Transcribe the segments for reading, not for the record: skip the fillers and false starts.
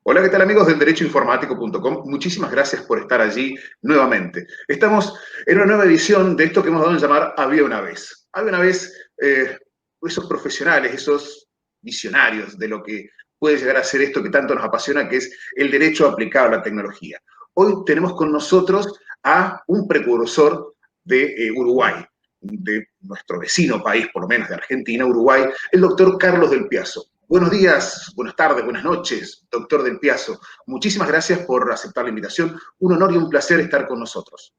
Hola, ¿qué tal amigos del derechoinformático.com? Muchísimas gracias por estar allí nuevamente. Estamos en una nueva edición de esto que hemos dado en llamar Había una vez. Había una vez esos profesionales, esos visionarios de lo que puede llegar a ser esto que tanto nos apasiona, que es el derecho aplicado a la tecnología. Hoy tenemos con nosotros a un precursor de Uruguay, de nuestro vecino país, por lo menos de Argentina, Uruguay, el doctor Carlos Del Piazo. Buenos días, buenas tardes, buenas noches, doctor Del Piazo. Muchísimas gracias por aceptar la invitación. Un honor y un placer estar con nosotros.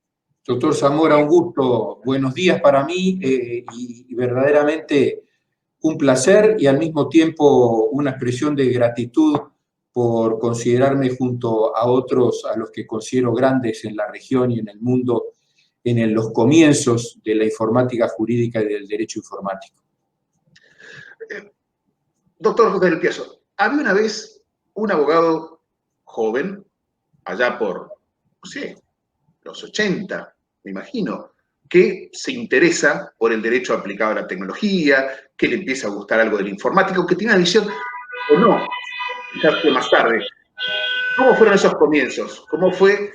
Doctor Zamora, un gusto. Buenos días para mí y verdaderamente un placer y al mismo tiempo una expresión de gratitud por considerarme junto a otros a los que considero grandes en la región y en el mundo en los comienzos de la informática jurídica y del derecho informático. Doctor Del Piazo, había una vez un abogado joven, allá por, no sé, los 80, me imagino, que se interesa por el derecho aplicado a la tecnología, que le empieza a gustar algo del informático, que tiene una visión, o no, quizás fue más tarde. ¿Cómo fueron esos comienzos? ¿Cómo fue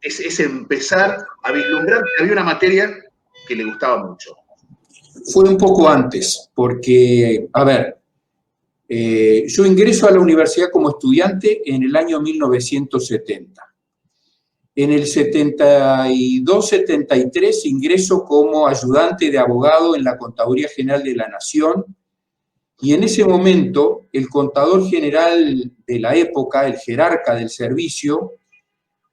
ese empezar a vislumbrar que había una materia que le gustaba mucho? Fue un poco antes, porque, a ver, yo ingreso a la universidad como estudiante en el año 1970. En el 72-73 ingreso como ayudante de abogado en la Contaduría General de la Nación y en ese momento el contador general de la época, el jerarca del servicio,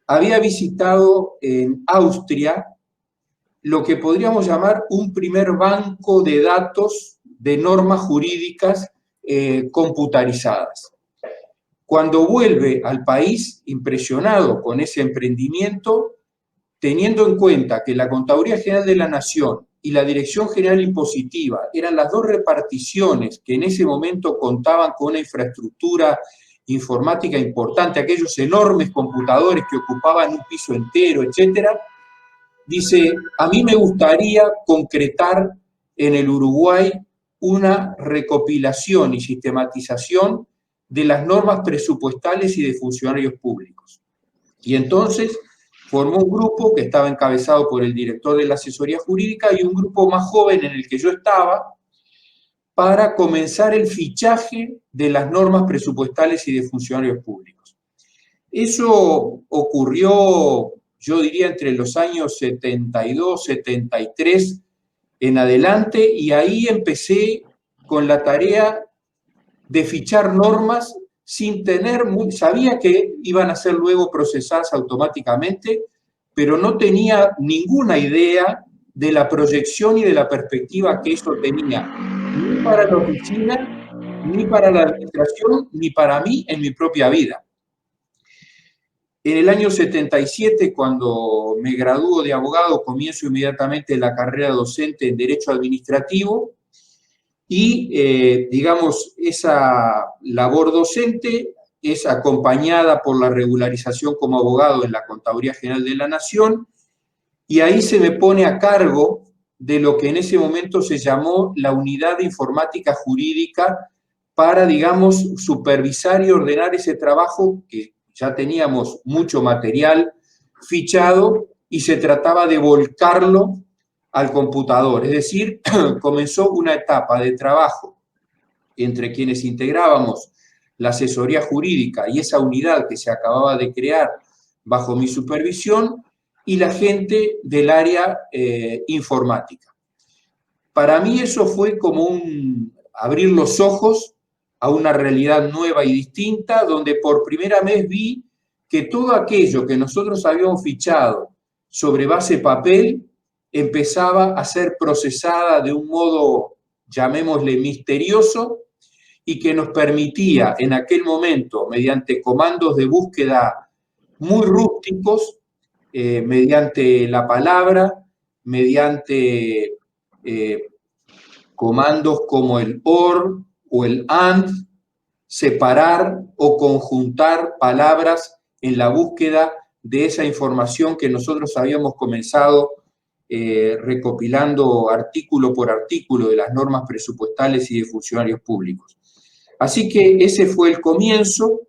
había visitado en Austria lo que podríamos llamar un primer banco de datos de normas jurídicas computarizadas. Cuando vuelve al país, impresionado con ese emprendimiento, teniendo en cuenta que la Contaduría General de la Nación y la Dirección General Impositiva eran las dos reparticiones que en ese momento contaban con una infraestructura informática importante, aquellos enormes computadores que ocupaban un piso entero, etcétera, dice, a mí me gustaría concretar en el Uruguay una recopilación y sistematización de las normas presupuestales y de funcionarios públicos. Y entonces formó un grupo que estaba encabezado por el director de la asesoría jurídica y un grupo más joven en el que yo estaba para comenzar el fichaje de las normas presupuestales y de funcionarios públicos. Eso ocurrió, yo diría, entre los años 72, 73 en adelante, y ahí empecé con la tarea de fichar normas sin tener, sabía que iban a ser luego procesadas automáticamente, pero no tenía ninguna idea de la proyección y de la perspectiva que eso tenía, ni para la oficina, ni para la administración, ni para mí en mi propia vida. En el año 77, cuando me gradúo de abogado, comienzo inmediatamente la carrera docente en Derecho Administrativo y, digamos, esa labor docente es acompañada por la regularización como abogado en la Contaduría General de la Nación y ahí se me pone a cargo de lo que en ese momento se llamó la Unidad de Informática Jurídica para, digamos, supervisar y ordenar ese trabajo que ya teníamos mucho material fichado y se trataba de volcarlo al computador. Es decir, comenzó una etapa de trabajo entre quienes integrábamos la asesoría jurídica y esa unidad que se acababa de crear bajo mi supervisión y la gente del área informática. Para mí eso fue como abrir los ojos a una realidad nueva y distinta, donde por primera vez vi que todo aquello que nosotros habíamos fichado sobre base papel empezaba a ser procesada de un modo, llamémosle, misterioso, y que nos permitía en aquel momento, mediante comandos de búsqueda muy rústicos, mediante la palabra, mediante comandos como el OR o el AND, separar o conjuntar palabras en la búsqueda de esa información que nosotros habíamos comenzado recopilando artículo por artículo de las normas presupuestales y de funcionarios públicos. Así que ese fue el comienzo.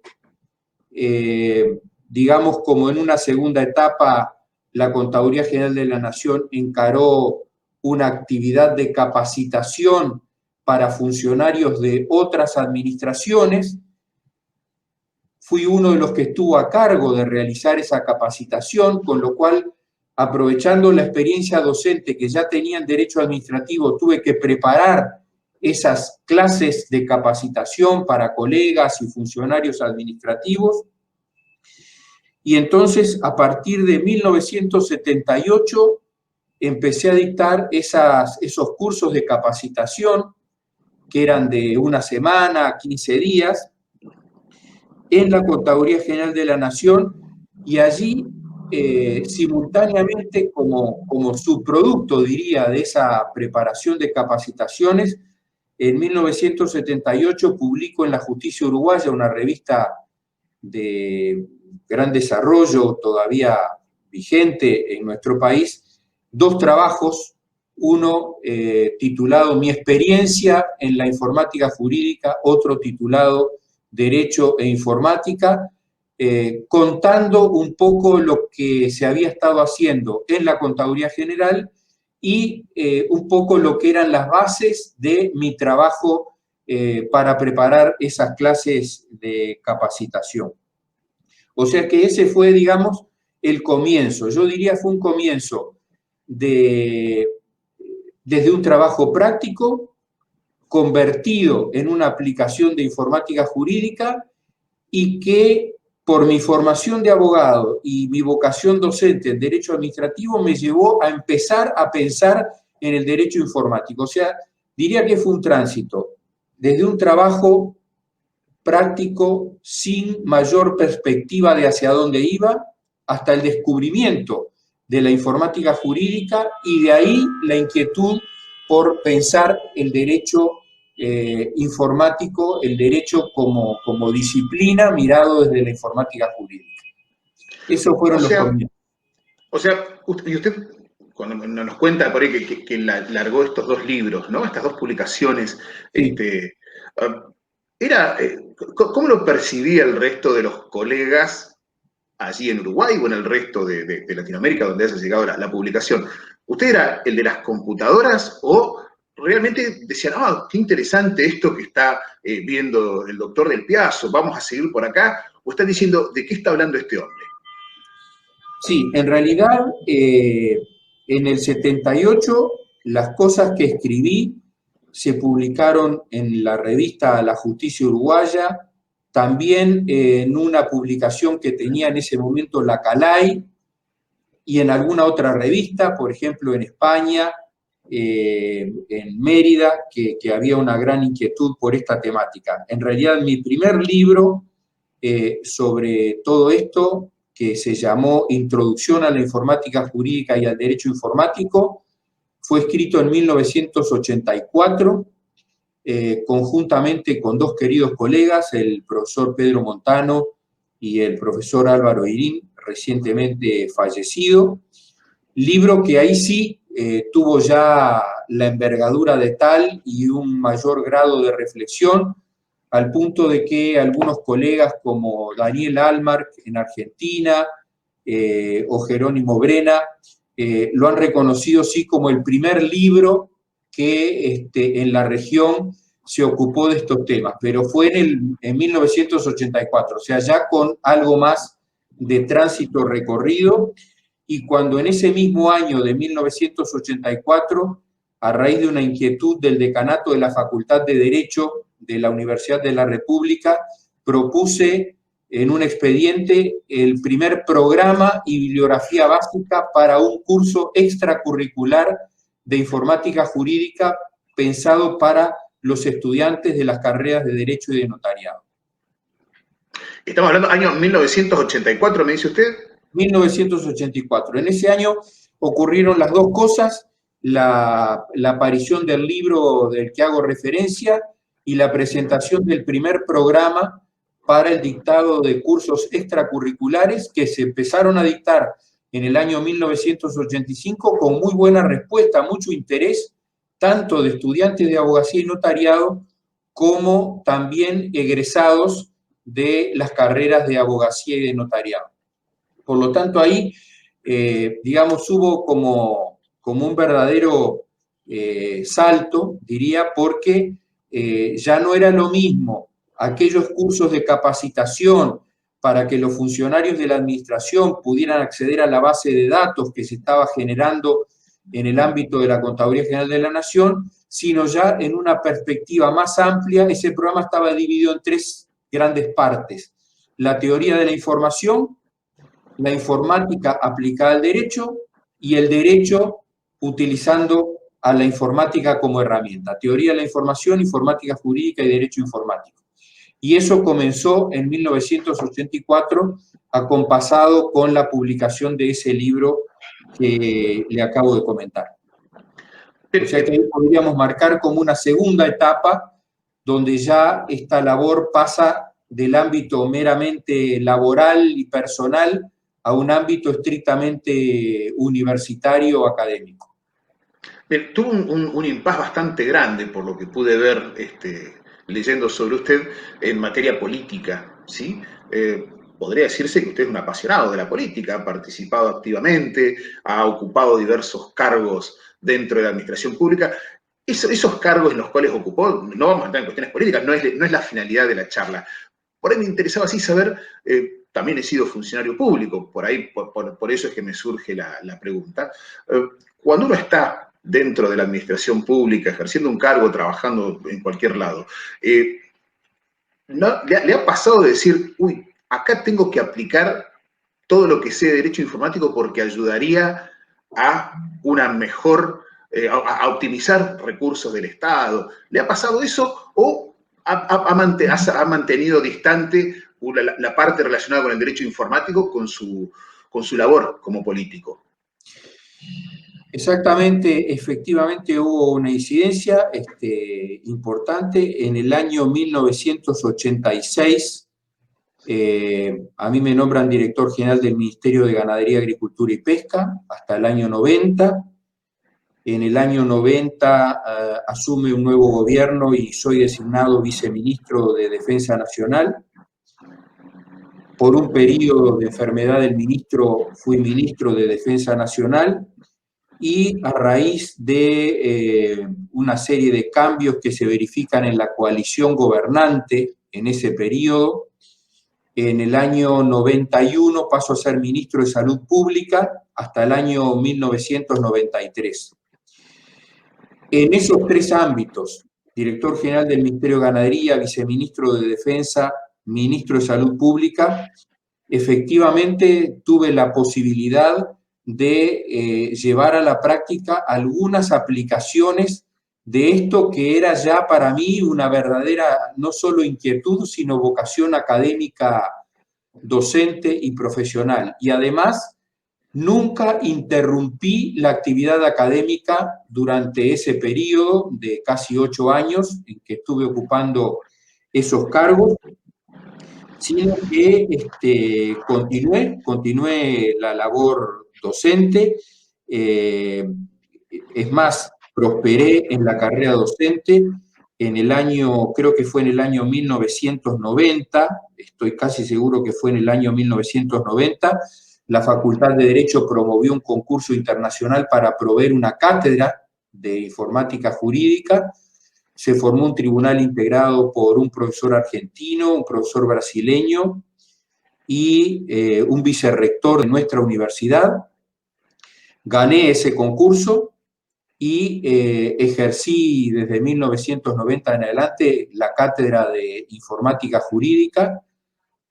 digamos, como en una segunda etapa, la Contaduría General de la Nación encaró una actividad de capacitación para funcionarios de otras administraciones. Fui uno de los que estuvo a cargo de realizar esa capacitación, con lo cual, aprovechando la experiencia docente que ya tenía en Derecho Administrativo, tuve que preparar esas clases de capacitación para colegas y funcionarios administrativos. Y entonces, a partir de 1978, empecé a dictar esos cursos de capacitación, que eran de una semana, 15 días, en la Contaduría General de la Nación, y allí, simultáneamente, como subproducto, diría, de esa preparación de capacitaciones, en 1978 publico en La Justicia Uruguaya, una revista de gran desarrollo, todavía vigente en nuestro país, dos trabajos, uno titulado Mi experiencia en la informática jurídica, otro titulado Derecho e Informática, contando un poco lo que se había estado haciendo en la Contaduría General y un poco lo que eran las bases de mi trabajo para preparar esas clases de capacitación. O sea que ese fue, digamos, el comienzo. Yo diría fue un comienzo desde un trabajo práctico, convertido en una aplicación de informática jurídica, y que por mi formación de abogado y mi vocación docente en Derecho Administrativo me llevó a empezar a pensar en el derecho informático. O sea, diría que fue un tránsito desde un trabajo práctico sin mayor perspectiva de hacia dónde iba, hasta el descubrimiento de la informática jurídica, y de ahí la inquietud por pensar el derecho informático, el derecho como disciplina mirado desde la informática jurídica. Esos fueron los comienzos. O sea, y usted, cuando nos cuenta por ahí que largó estos dos libros, ¿no? Estas dos publicaciones, Sí. ¿Cómo lo percibía el resto de los colegas allí en Uruguay o en el resto de Latinoamérica donde haya llegado la publicación? ¿Usted era el de las computadoras o realmente decían, qué interesante esto que está viendo el doctor Del Piazzo, vamos a seguir por acá? ¿O están diciendo, de qué está hablando este hombre? Sí, en realidad, en el 78, las cosas que escribí se publicaron en la revista La Justicia Uruguaya, también en una publicación que tenía en ese momento la Calai, y en alguna otra revista, por ejemplo en España, en Mérida, que había una gran inquietud por esta temática. En realidad, mi primer libro sobre todo esto, que se llamó Introducción a la Informática Jurídica y al Derecho Informático, fue escrito en 1984, conjuntamente con dos queridos colegas, el profesor Pedro Montano y el profesor Álvaro Irín, recientemente fallecido. Libro que ahí sí tuvo ya la envergadura de tal y un mayor grado de reflexión, al punto de que algunos colegas como Daniel Almark en Argentina o Jerónimo Brena lo han reconocido sí como el primer libro que en la región se ocupó de estos temas, pero fue en 1984, o sea, ya con algo más de tránsito recorrido, y cuando en ese mismo año de 1984, a raíz de una inquietud del decanato de la Facultad de Derecho de la Universidad de la República, propuse en un expediente el primer programa y bibliografía básica para un curso extracurricular de informática jurídica pensado para los estudiantes de las carreras de Derecho y de Notariado. Estamos hablando del año 1984, ¿me dice usted? 1984. En ese año ocurrieron las dos cosas, la aparición del libro del que hago referencia y la presentación del primer programa para el dictado de cursos extracurriculares que se empezaron a dictar en el año 1985 con muy buena respuesta, mucho interés, tanto de estudiantes de abogacía y notariado como también egresados de las carreras de abogacía y de notariado. Por lo tanto, ahí, digamos, hubo como un verdadero salto, diría, porque ya no era lo mismo aquellos cursos de capacitación para que los funcionarios de la administración pudieran acceder a la base de datos que se estaba generando en el ámbito de la Contaduría General de la Nación, sino ya en una perspectiva más amplia. Ese programa estaba dividido en 3 grandes partes: la teoría de la información, la informática aplicada al derecho y el derecho utilizando a la informática como herramienta. Teoría de la información, informática jurídica y derecho informático. Y eso comenzó en 1984, acompasado con la publicación de ese libro que le acabo de comentar. O sea que ahí podríamos marcar como una segunda etapa, donde ya esta labor pasa del ámbito meramente laboral y personal a un ámbito estrictamente universitario o académico. Tuvo un impas bastante grande, por lo que pude ver leyendo sobre usted, en materia política, ¿sí? Podría decirse que usted es un apasionado de la política, ha participado activamente, ha ocupado diversos cargos dentro de la administración pública. Esos cargos en los cuales ocupó, no vamos a entrar en cuestiones políticas, no es la finalidad de la charla. Por ahí me interesaba así saber, también he sido funcionario público, por eso es que me surge la pregunta. Cuando uno está dentro de la administración pública, ejerciendo un cargo, trabajando en cualquier lado, ¿le ha pasado de decir, uy, acá tengo que aplicar todo lo que sé de derecho informático porque ayudaría a una mejor, a optimizar recursos del Estado? ¿Le ha pasado eso o ha mantenido distante la parte relacionada con el derecho informático con su labor como político? Exactamente, efectivamente hubo una incidencia importante. En el año 1986, a mí me nombran director general del Ministerio de Ganadería, Agricultura y Pesca hasta el año 90. En el año 90 asume un nuevo gobierno y soy designado viceministro de Defensa Nacional. Por un periodo de enfermedad del ministro fui ministro de Defensa Nacional, y a raíz de una serie de cambios que se verifican en la coalición gobernante en ese periodo, en el año 91 paso a ser ministro de Salud Pública hasta el año 1993. En esos 3 ámbitos, director general del Ministerio de Ganadería, viceministro de Defensa, ministro de Salud Pública, efectivamente tuve la posibilidad de llevar a la práctica algunas aplicaciones de esto que era ya para mí una verdadera, no solo inquietud, sino vocación académica, docente y profesional. Y además, nunca interrumpí la actividad académica durante ese periodo de casi 8 años en que estuve ocupando esos cargos, sino que continué la labor docente. Es más, prosperé en la carrera docente en el año, creo que fue en el año 1990, estoy casi seguro que fue en el año 1990, la Facultad de Derecho promovió un concurso internacional para proveer una cátedra de informática jurídica. Se formó un tribunal integrado por un profesor argentino, un profesor brasileño y un vicerrector de nuestra universidad. Gané ese concurso y ejercí desde 1990 en adelante la cátedra de informática jurídica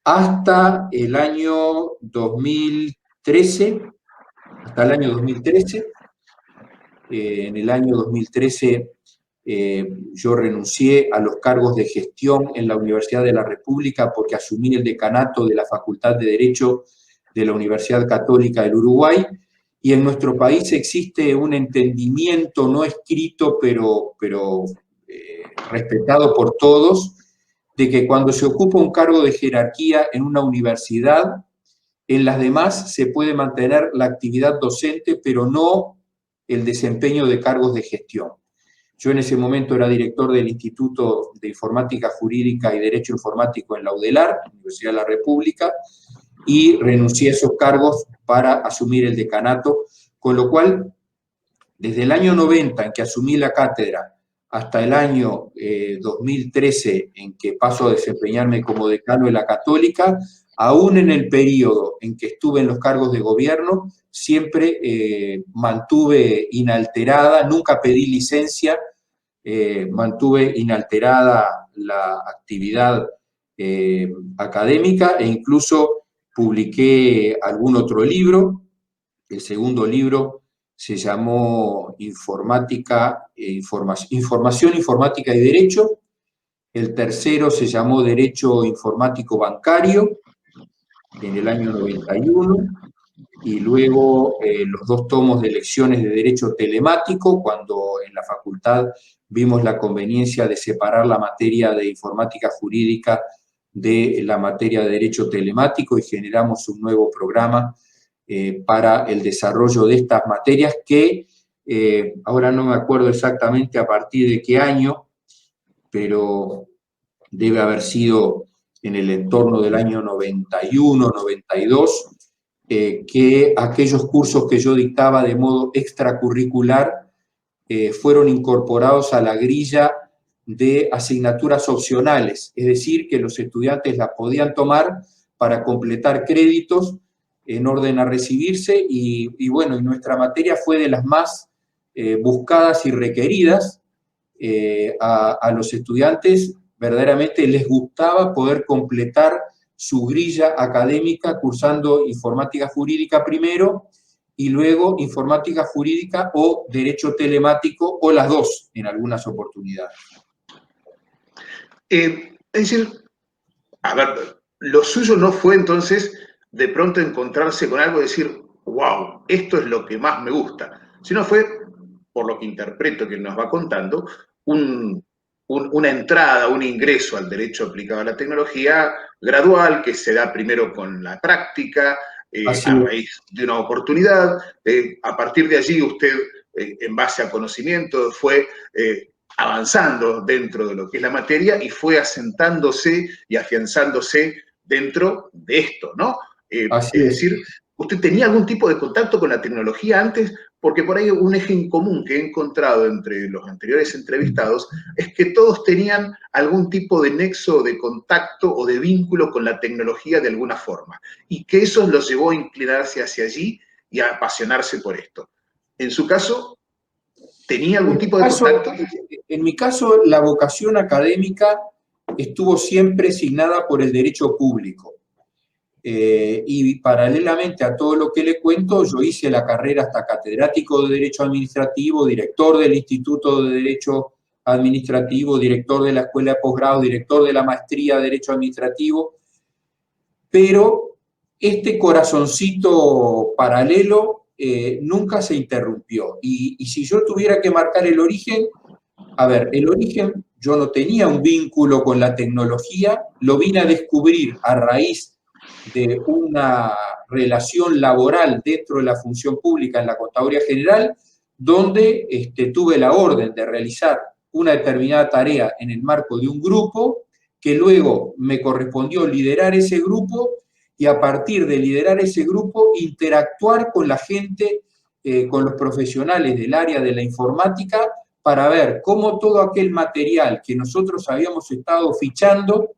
hasta el año 2013. En el año 2013 yo renuncié a los cargos de gestión en la Universidad de la República porque asumí el decanato de la Facultad de Derecho de la Universidad Católica del Uruguay, y en nuestro país existe un entendimiento no escrito, pero respetado por todos, de que cuando se ocupa un cargo de jerarquía en una universidad, en las demás se puede mantener la actividad docente, pero no el desempeño de cargos de gestión. Yo en ese momento era director del Instituto de Informática Jurídica y Derecho Informático en la UDELAR, Universidad de la República, y renuncié a esos cargos para asumir el decanato, con lo cual, desde el año 90 en que asumí la cátedra hasta el año 2013 en que paso a desempeñarme como decano de la Católica, aún en el periodo en que estuve en los cargos de gobierno, siempre mantuve inalterada, nunca pedí licencia, mantuve inalterada la actividad académica e incluso publiqué algún otro libro. El segundo libro se llamó Información Informática y Derecho. El tercero se llamó Derecho Informático Bancario en el año 91. Y luego los 2 tomos de lecciones de Derecho Telemático, cuando en la facultad vimos la conveniencia de separar la materia de informática jurídica de la materia de Derecho Telemático y generamos un nuevo programa para el desarrollo de estas materias que, ahora no me acuerdo exactamente a partir de qué año, pero debe haber sido en el entorno del año 91, 92, que aquellos cursos que yo dictaba de modo extracurricular fueron incorporados a la grilla de asignaturas opcionales, es decir, que los estudiantes las podían tomar para completar créditos en orden a recibirse y bueno, y nuestra materia fue de las más buscadas y requeridas. A los estudiantes verdaderamente les gustaba poder completar su grilla académica cursando informática jurídica primero y luego informática jurídica o derecho telemático o las dos en algunas oportunidades. Es decir, a ver, lo suyo no fue entonces de pronto encontrarse con algo y decir, wow, esto es lo que más me gusta, sino fue, por lo que interpreto que nos va contando, una entrada, un ingreso al derecho aplicado a la tecnología gradual que se da primero con la práctica, a raíz de una oportunidad. A partir de allí usted, en base a conocimiento, fue avanzando dentro de lo que es la materia y fue asentándose y afianzándose dentro de esto, ¿no? Es decir, ¿usted tenía algún tipo de contacto con la tecnología antes? Porque por ahí un eje en común que he encontrado entre los anteriores entrevistados es que todos tenían algún tipo de nexo de contacto o de vínculo con la tecnología de alguna forma, y que eso los llevó a inclinarse hacia allí y a apasionarse por esto. En su caso, ¿tenía algún tipo de contacto? En mi caso, la vocación académica estuvo siempre signada por el derecho público. Y paralelamente a todo lo que le cuento, yo hice la carrera hasta catedrático de Derecho Administrativo, director del Instituto de Derecho Administrativo, director de la Escuela de Posgrado, director de la Maestría de Derecho Administrativo, pero este corazoncito paralelo nunca se interrumpió. Y si yo tuviera que marcar el origen, a ver, el origen, yo no tenía un vínculo con la tecnología, lo vine a descubrir a raíz de una relación laboral dentro de la función pública en la Contaduría General, donde tuve la orden de realizar una determinada tarea en el marco de un grupo, que luego me correspondió liderar ese grupo y a partir de liderar ese grupo interactuar con la gente, con los profesionales del área de la informática para ver cómo todo aquel material que nosotros habíamos estado fichando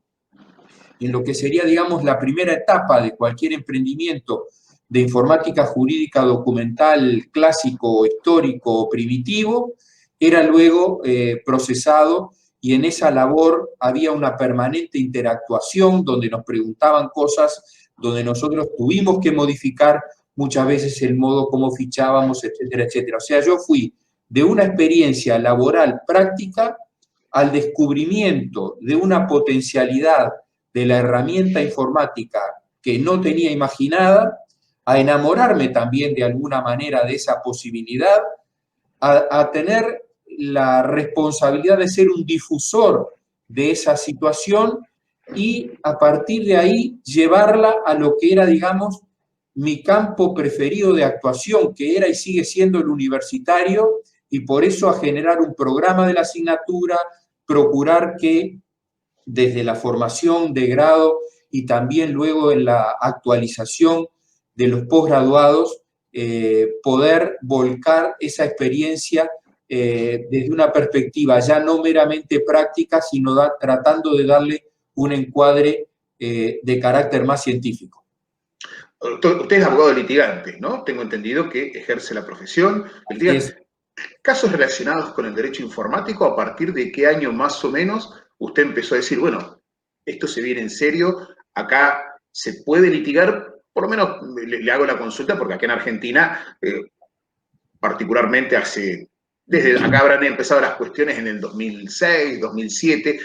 en lo que sería, digamos, la primera etapa de cualquier emprendimiento de informática jurídica documental clásico, histórico o primitivo, era luego procesado y en esa labor había una permanente interactuación donde nos preguntaban cosas, donde nosotros tuvimos que modificar muchas veces el modo como fichábamos, etcétera, etcétera. O sea, yo fui de una experiencia laboral práctica al descubrimiento de una potencialidad de la herramienta informática que no tenía imaginada, a enamorarme también de alguna manera de esa posibilidad, a tener la responsabilidad de ser un difusor de esa situación y a partir de ahí llevarla a lo que era, digamos, mi campo preferido de actuación, que era y sigue siendo el universitario y por eso a generar un programa de la asignatura, procurar que desde la formación de grado y también luego en la actualización de los posgraduados, poder volcar esa experiencia desde una perspectiva ya no meramente práctica, sino tratando de darle un encuadre de carácter más científico. Usted es abogado litigante, ¿no? Tengo entendido que ejerce la profesión. Casos relacionados con el derecho informático, ¿a partir de qué año más o menos usted empezó a decir, bueno, esto se viene en serio, acá se puede litigar? Por lo menos le hago la consulta porque acá en Argentina, particularmente desde acá habrán empezado las cuestiones en el 2006, 2007,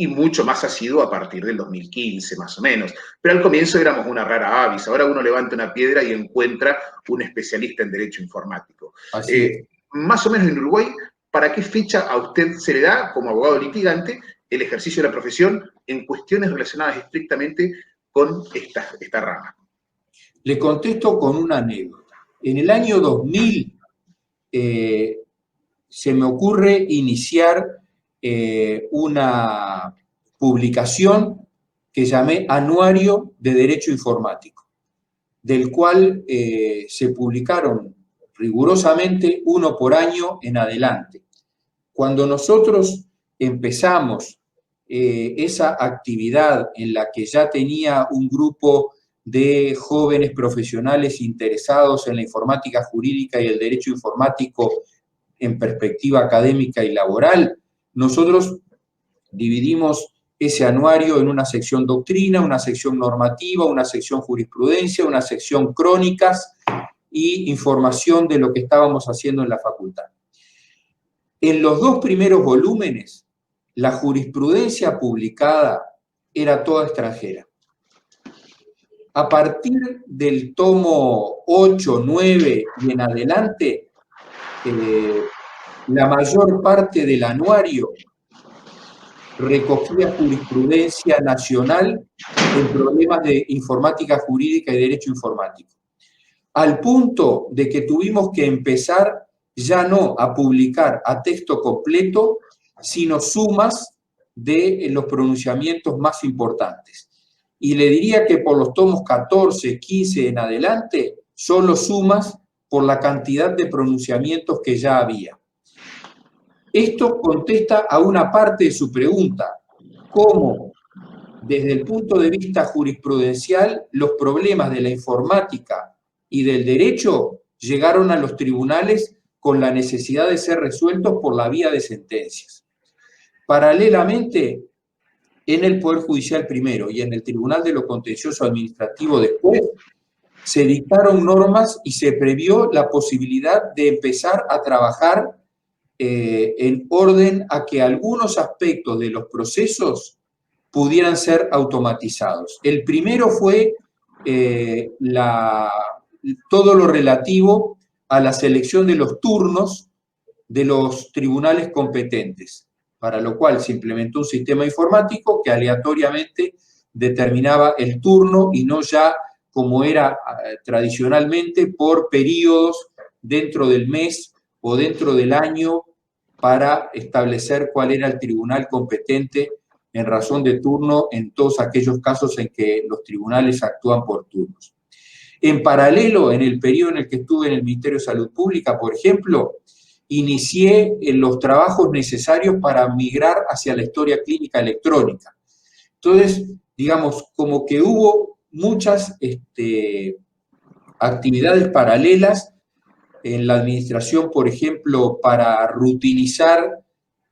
y mucho más ha sido a partir del 2015, más o menos. Pero al comienzo éramos una rara avis. Ahora uno levanta una piedra y encuentra un especialista en derecho informático. Más o menos en Uruguay, ¿para qué fecha a usted se le da, como abogado litigante, el ejercicio de la profesión en cuestiones relacionadas estrictamente con esta rama? Le contesto con una anécdota. En el año 2000 se me ocurre iniciar una publicación que llamé Anuario de Derecho Informático, del cual se publicaron rigurosamente uno por año en adelante. Cuando nosotros empezamos esa actividad en la que ya tenía un grupo de jóvenes profesionales interesados en la informática jurídica y el derecho informático en perspectiva académica y laboral, nosotros dividimos ese anuario en una sección doctrina, una sección normativa, una sección jurisprudencia, una sección crónicas y información de lo que estábamos haciendo en la facultad. En los dos primeros volúmenes, la jurisprudencia publicada era toda extranjera. A partir del tomo 8, 9 y en adelante, la mayor parte del anuario recogía jurisprudencia nacional en problemas de informática jurídica y derecho informático. Al punto de que tuvimos que empezar ya no a publicar a texto completo, sino sumas de los pronunciamientos más importantes. Y le diría que por los tomos 14, 15 en adelante, solo sumas por la cantidad de pronunciamientos que ya había. Esto contesta a una parte de su pregunta, cómo desde el punto de vista jurisprudencial los problemas de la informática y del derecho llegaron a los tribunales con la necesidad de ser resueltos por la vía de sentencias. Paralelamente, en el Poder Judicial primero y en el Tribunal de lo Contencioso Administrativo después, se dictaron normas y se previó la posibilidad de empezar a trabajar en orden a que algunos aspectos de los procesos pudieran ser automatizados. El primero fue todo lo relativo a la selección de los turnos de los tribunales competentes, para lo cual se implementó un sistema informático que aleatoriamente determinaba el turno y no ya como era tradicionalmente por periodos dentro del mes o dentro del año para establecer cuál era el tribunal competente en razón de turno en todos aquellos casos en que los tribunales actúan por turnos. En paralelo, en el periodo en el que estuve en el Ministerio de Salud Pública, por ejemplo, inicié los trabajos necesarios para migrar hacia la historia clínica electrónica. Entonces, digamos, como que hubo muchas actividades paralelas en la administración, por ejemplo, para rutinizar,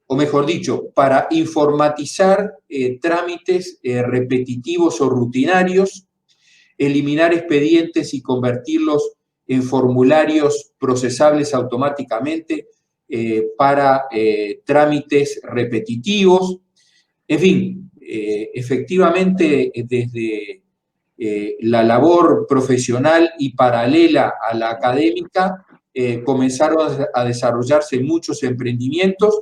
o mejor dicho, para informatizar trámites repetitivos o rutinarios, eliminar expedientes y convertirlos en formularios procesables automáticamente para trámites repetitivos. En fin, efectivamente, desde la labor profesional y paralela a la académica, comenzaron a desarrollarse muchos emprendimientos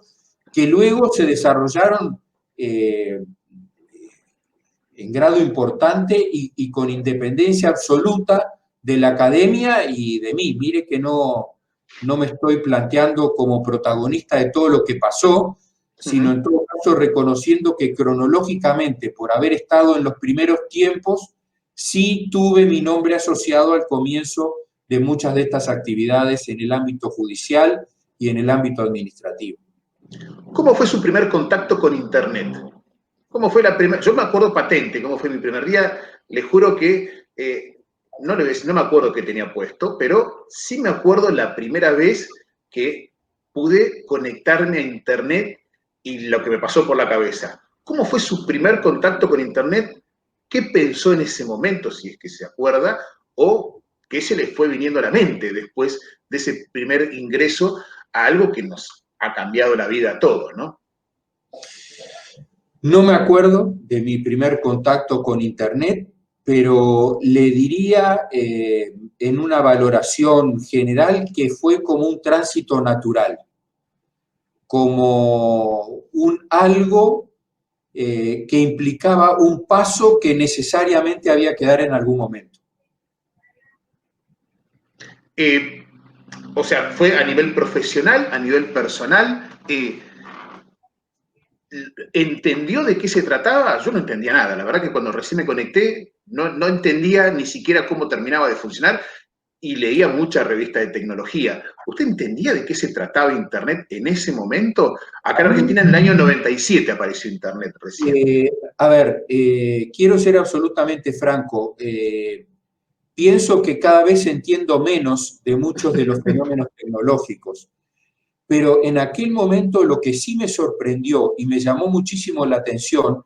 que luego se desarrollaron en grado importante y con independencia absoluta de la academia y de mí. Mire que no no me estoy planteando como protagonista de todo lo que pasó, sino en todo caso reconociendo que cronológicamente, por haber estado en los primeros tiempos, sí tuve mi nombre asociado al comienzo de muchas de estas actividades en el ámbito judicial y en el ámbito administrativo. ¿Cómo fue su primer contacto con Internet? ¿Cómo fue la primera? Yo me acuerdo patente, cómo fue mi primer día. Le juro que no me acuerdo qué tenía puesto, pero sí me acuerdo la primera vez que pude conectarme a Internet y lo que me pasó por la cabeza. ¿Cómo fue su primer contacto con Internet? ¿Qué pensó en ese momento, si es que se acuerda? ¿O qué se le fue viniendo a la mente después de ese primer ingreso a algo que nos ha cambiado la vida a todos, ¿no? No me acuerdo de mi primer contacto con Internet, pero le diría en una valoración general que fue como un tránsito natural, como un algo que implicaba un paso que necesariamente había que dar en algún momento. O sea, fue a nivel profesional, a nivel personal. ¿Entendió de qué se trataba? Yo no entendía nada. La verdad que cuando recién me conecté, no entendía ni siquiera cómo terminaba de funcionar y leía muchas revistas de tecnología. ¿Usted entendía de qué se trataba Internet en ese momento? Acá en Argentina en el año 97 apareció Internet recién. Quiero ser absolutamente franco. Pienso que cada vez entiendo menos de muchos de los fenómenos tecnológicos, pero en aquel momento lo que sí me sorprendió y me llamó muchísimo la atención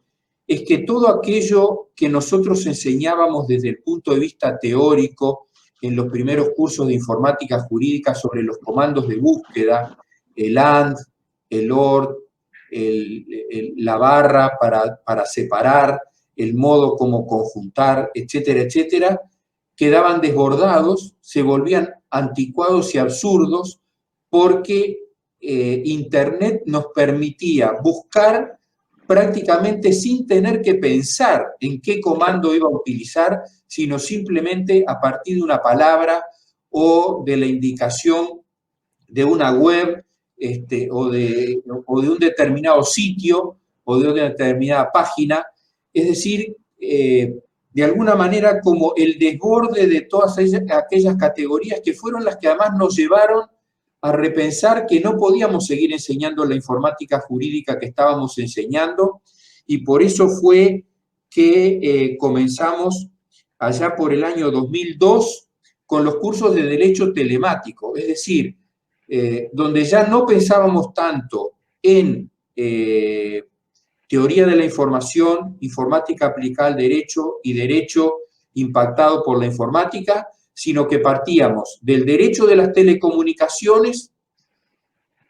es que todo aquello que nosotros enseñábamos desde el punto de vista teórico en los primeros cursos de informática jurídica sobre los comandos de búsqueda, el AND, el OR, la barra para separar, el modo como conjuntar, etcétera, etcétera, quedaban desbordados, se volvían anticuados y absurdos porque Internet nos permitía buscar prácticamente sin tener que pensar en qué comando iba a utilizar, sino simplemente a partir de una palabra o de la indicación de una web o de un determinado sitio o de una determinada página. Es decir, de alguna manera como el desborde de todas aquellas categorías que fueron las que además nos llevaron a repensar que no podíamos seguir enseñando la informática jurídica que estábamos enseñando, y por eso fue que comenzamos allá por el año 2002 con los cursos de Derecho Telemático, es decir, donde ya no pensábamos tanto en teoría de la información, informática aplicada al derecho y derecho impactado por la informática, sino que partíamos del derecho de las telecomunicaciones,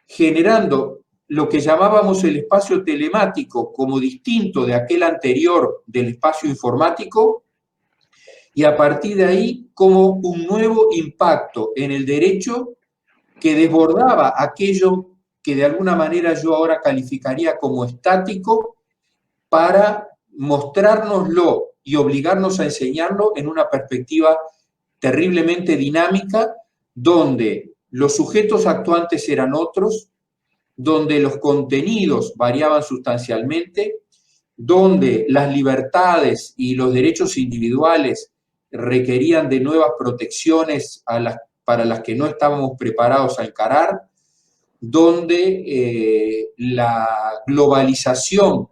generando lo que llamábamos el espacio telemático como distinto de aquel anterior del espacio informático, y a partir de ahí como un nuevo impacto en el derecho que desbordaba aquello que de alguna manera yo ahora calificaría como estático para mostrárnoslo y obligarnos a enseñarlo en una perspectiva terriblemente dinámica, donde los sujetos actuantes eran otros, donde los contenidos variaban sustancialmente, donde las libertades y los derechos individuales requerían de nuevas protecciones para las que no estábamos preparados a encarar, donde la globalización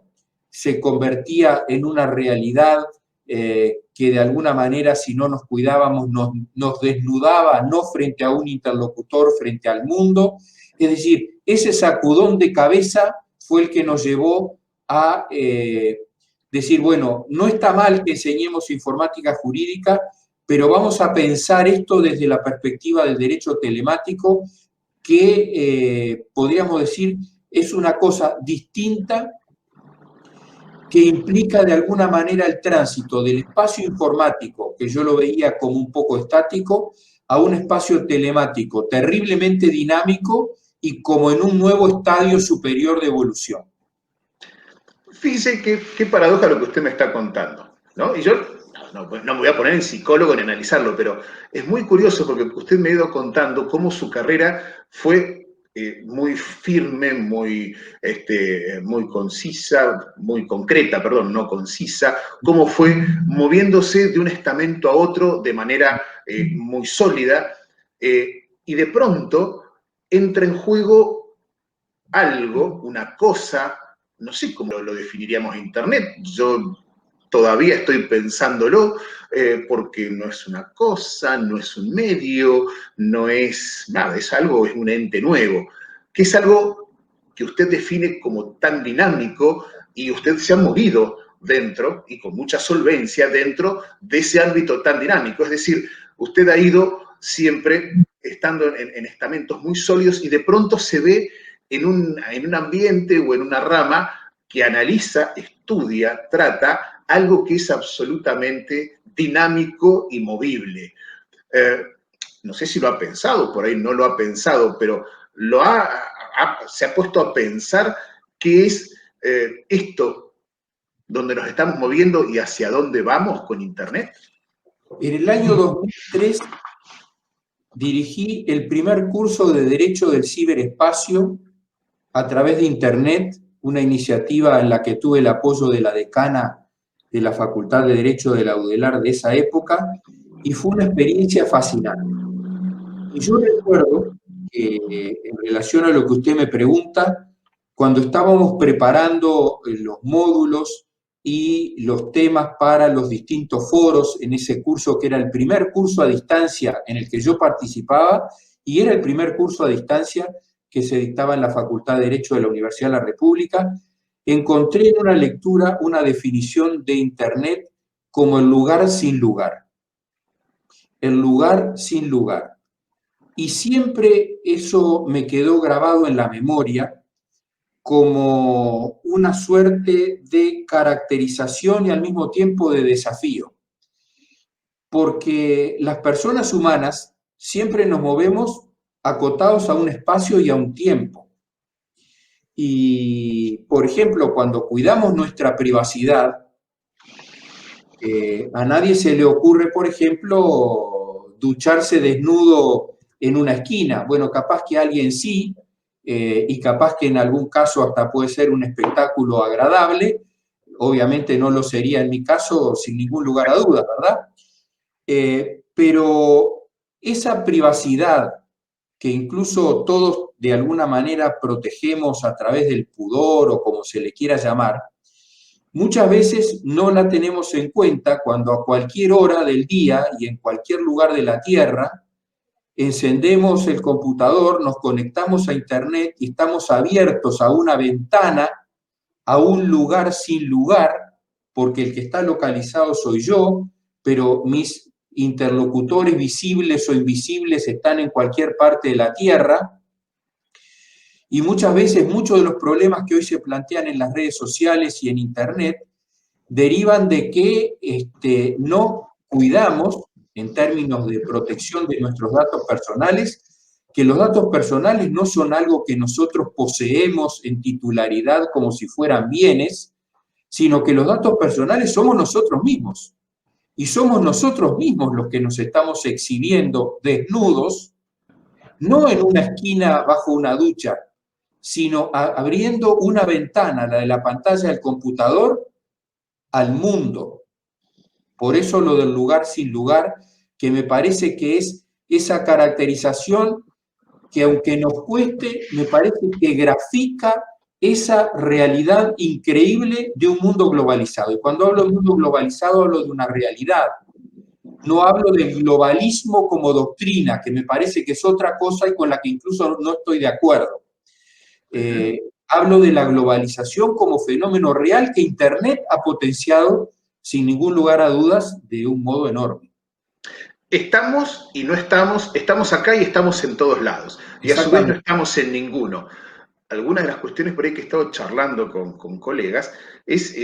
se convertía en una realidad que de alguna manera, si no nos cuidábamos, nos desnudaba, no frente a un interlocutor, frente al mundo. Es decir, ese sacudón de cabeza fue el que nos llevó a decir, bueno, no está mal que enseñemos informática jurídica, pero vamos a pensar esto desde la perspectiva del derecho telemático, que podríamos decir es una cosa distinta que implica de alguna manera el tránsito del espacio informático, que yo lo veía como un poco estático, a un espacio telemático terriblemente dinámico y como en un nuevo estadio superior de evolución. Fíjese qué paradoja lo que usted me está contando. ¿no? Y yo no me voy a poner en psicólogo en analizarlo, pero es muy curioso porque usted me ha ido contando cómo su carrera fue muy firme, muy concisa, muy concreta, perdón, no concisa, cómo fue moviéndose de un estamento a otro de manera muy sólida, y de pronto entra en juego algo, una cosa, no sé cómo lo definiríamos en Internet, yo todavía estoy pensándolo, porque no es una cosa, no es un medio, no es nada, es algo, es un ente nuevo, que es algo que usted define como tan dinámico y usted se ha movido dentro y con mucha solvencia dentro de ese ámbito tan dinámico. Es decir, usted ha ido siempre estando en estamentos muy sólidos y de pronto se ve en un ambiente o en una rama que analiza, estudia, trata algo que es absolutamente dinámico y movible. No sé si lo ha pensado, por ahí no lo ha pensado, pero se ha puesto a pensar qué es esto donde nos estamos moviendo y hacia dónde vamos con Internet. En el año 2003 dirigí el primer curso de Derecho del Ciberespacio a través de Internet, una iniciativa en la que tuve el apoyo de la decana de la Facultad de Derecho de la UDELAR de esa época, y fue una experiencia fascinante. Y yo recuerdo que, en relación a lo que usted me pregunta, cuando estábamos preparando los módulos y los temas para los distintos foros en ese curso, que era el primer curso a distancia en el que yo participaba, y era el primer curso a distancia que se dictaba en la Facultad de Derecho de la Universidad de la República, encontré en una lectura una definición de Internet como el lugar sin lugar. El lugar sin lugar. Y siempre eso me quedó grabado en la memoria como una suerte de caracterización y al mismo tiempo de desafío. Porque las personas humanas siempre nos movemos acotados a un espacio y a un tiempo. Y, por ejemplo, cuando cuidamos nuestra privacidad, a nadie se le ocurre, por ejemplo, ducharse desnudo en una esquina. Bueno, capaz que alguien sí, y capaz que en algún caso hasta puede ser un espectáculo agradable. Obviamente no lo sería en mi caso, sin ningún lugar a dudas, ¿verdad? Pero esa privacidad que incluso todos de alguna manera protegemos a través del pudor o como se le quiera llamar, muchas veces no la tenemos en cuenta cuando a cualquier hora del día y en cualquier lugar de la Tierra encendemos el computador, nos conectamos a Internet y estamos abiertos a una ventana, a un lugar sin lugar, porque el que está localizado soy yo, pero mis interlocutores visibles o invisibles están en cualquier parte de la Tierra. Y muchas veces muchos de los problemas que hoy se plantean en las redes sociales y en Internet derivan de que no cuidamos, en términos de protección de nuestros datos personales, que los datos personales no son algo que nosotros poseemos en titularidad como si fueran bienes, sino que los datos personales somos nosotros mismos. Y somos nosotros mismos los que nos estamos exhibiendo desnudos, no en una esquina bajo una ducha, sino abriendo una ventana, la de la pantalla del computador, al mundo. Por eso lo del lugar sin lugar, que me parece que es esa caracterización que, aunque nos cueste, me parece que grafica esa realidad increíble de un mundo globalizado. Y cuando hablo de mundo globalizado, hablo de una realidad. No hablo del globalismo como doctrina, que me parece que es otra cosa y con la que incluso no estoy de acuerdo. Hablo de la globalización como fenómeno real que Internet ha potenciado, sin ningún lugar a dudas, de un modo enorme. Estamos y no estamos, estamos acá y estamos en todos lados. Y a su vez no estamos en ninguno. Algunas de las cuestiones por ahí que he estado charlando con colegas es,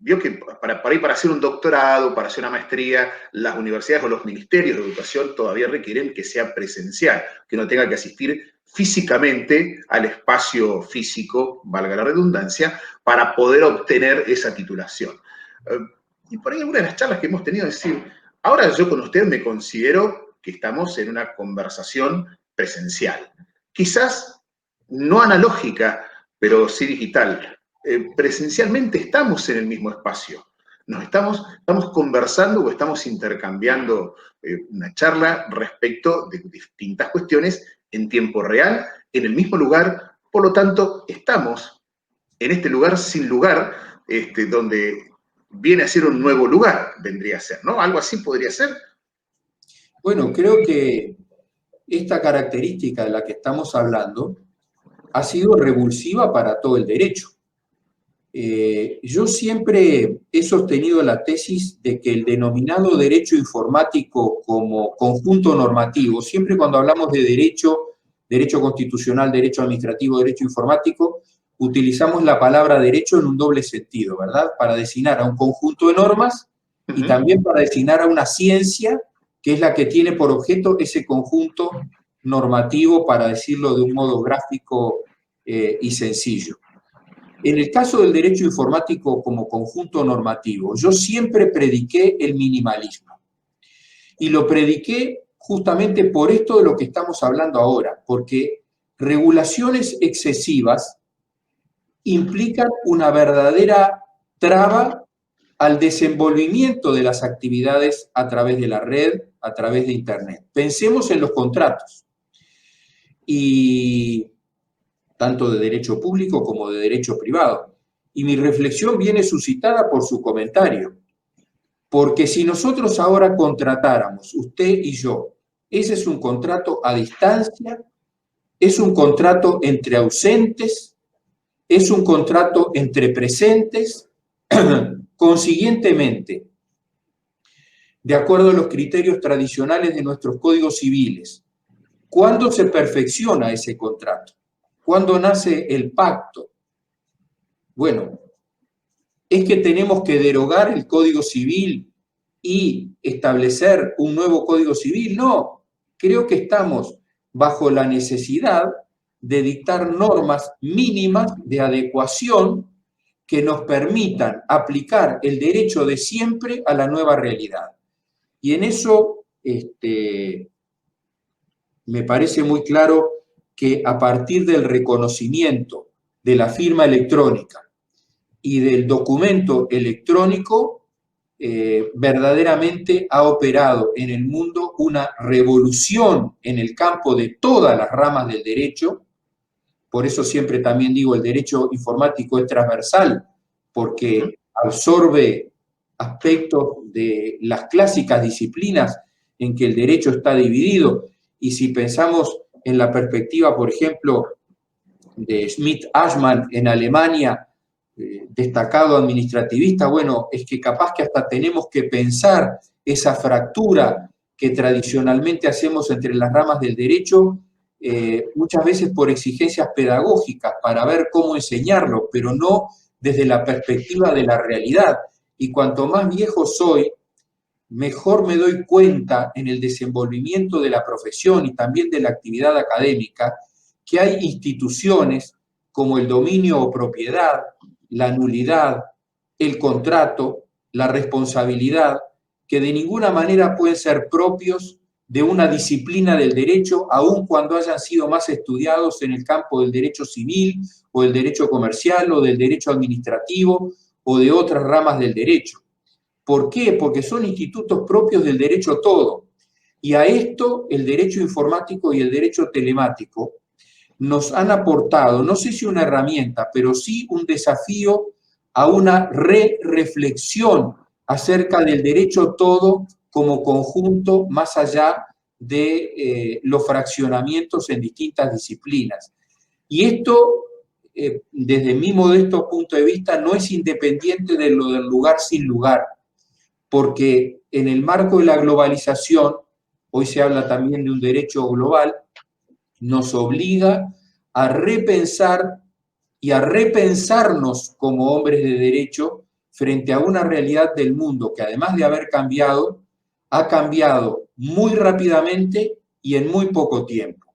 vio que para hacer un doctorado, para hacer una maestría, las universidades o los ministerios de educación todavía requieren que sea presencial, que no tenga que asistir físicamente al espacio físico, valga la redundancia, para poder obtener esa titulación. y por ahí alguna de las charlas que hemos tenido, es decir, ahora yo con usted me considero que estamos en una conversación presencial. Quizás no analógica, pero sí digital. Presencialmente estamos en el mismo espacio. Estamos conversando o estamos intercambiando una charla respecto de distintas cuestiones en tiempo real, en el mismo lugar. Por lo tanto, estamos en este lugar sin lugar, donde viene a ser un nuevo lugar, vendría a ser, ¿no? Algo así podría ser. Bueno, creo que esta característica de la que estamos hablando ha sido revulsiva para todo el derecho. Yo siempre he sostenido la tesis de que el denominado derecho informático como conjunto normativo, siempre cuando hablamos de derecho constitucional, derecho administrativo, derecho informático, utilizamos la palabra derecho en un doble sentido, ¿verdad? Para designar a un conjunto de normas y también para designar a una ciencia que es la que tiene por objeto ese conjunto normativo, para decirlo de un modo gráfico y sencillo. En el caso del derecho informático como conjunto normativo, yo siempre prediqué el minimalismo. Y lo prediqué justamente por esto de lo que estamos hablando ahora, porque regulaciones excesivas implican una verdadera traba al desenvolvimiento de las actividades a través de la red, a través de Internet. Pensemos en los contratos. Y tanto de derecho público como de derecho privado. Y mi reflexión viene suscitada por su comentario. Porque si nosotros ahora contratáramos, usted y yo, ese es un contrato a distancia, es un contrato entre ausentes, es un contrato entre presentes, consiguientemente, de acuerdo a los criterios tradicionales de nuestros códigos civiles, ¿cuándo se perfecciona ese contrato? ¿Cuándo nace el pacto? Bueno, ¿es que tenemos que derogar el Código Civil y establecer un nuevo Código Civil? No, creo que estamos bajo la necesidad de dictar normas mínimas de adecuación que nos permitan aplicar el derecho de siempre a la nueva realidad. Y en eso me parece muy claro que a partir del reconocimiento de la firma electrónica y del documento electrónico, verdaderamente ha operado en el mundo una revolución en el campo de todas las ramas del derecho. Por eso siempre también digo, el derecho informático es transversal, porque absorbe aspectos de las clásicas disciplinas en que el derecho está dividido. Y si pensamos en la perspectiva, por ejemplo, de Schmidt-Ashman en Alemania, destacado administrativista, bueno, es que capaz que hasta tenemos que pensar esa fractura que tradicionalmente hacemos entre las ramas del derecho, muchas veces por exigencias pedagógicas, para ver cómo enseñarlo, pero no desde la perspectiva de la realidad. Y cuanto más viejo soy, mejor me doy cuenta en el desenvolvimiento de la profesión y también de la actividad académica, que hay instituciones como el dominio o propiedad, la nulidad, el contrato, la responsabilidad, que de ninguna manera pueden ser propios de una disciplina del derecho, aun cuando hayan sido más estudiados en el campo del derecho civil o del derecho comercial o del derecho administrativo o de otras ramas del derecho. ¿Por qué? Porque son institutos propios del derecho todo. Y a esto el derecho informático y el derecho telemático nos han aportado, no sé si una herramienta, pero sí un desafío a una reflexión acerca del derecho todo como conjunto, más allá de los fraccionamientos en distintas disciplinas. Y esto, desde mi modesto punto de vista, no es independiente de lo del lugar sin lugar, porque en el marco de la globalización, hoy se habla también de un derecho global, nos obliga a repensar y a repensarnos como hombres de derecho frente a una realidad del mundo que, además de haber cambiado, ha cambiado muy rápidamente y en muy poco tiempo.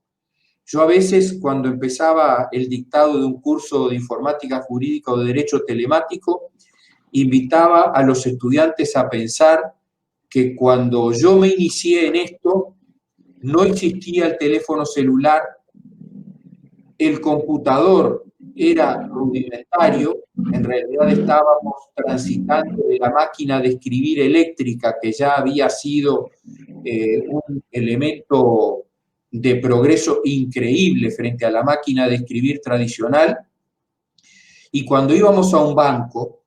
Yo a veces, cuando empezaba el dictado de un curso de informática jurídica o de derecho telemático, invitaba a los estudiantes a pensar que cuando yo me inicié en esto, no existía el teléfono celular, el computador era rudimentario, en realidad estábamos transitando de la máquina de escribir eléctrica, que ya había sido un elemento de progreso increíble frente a la máquina de escribir tradicional, y cuando íbamos a un banco,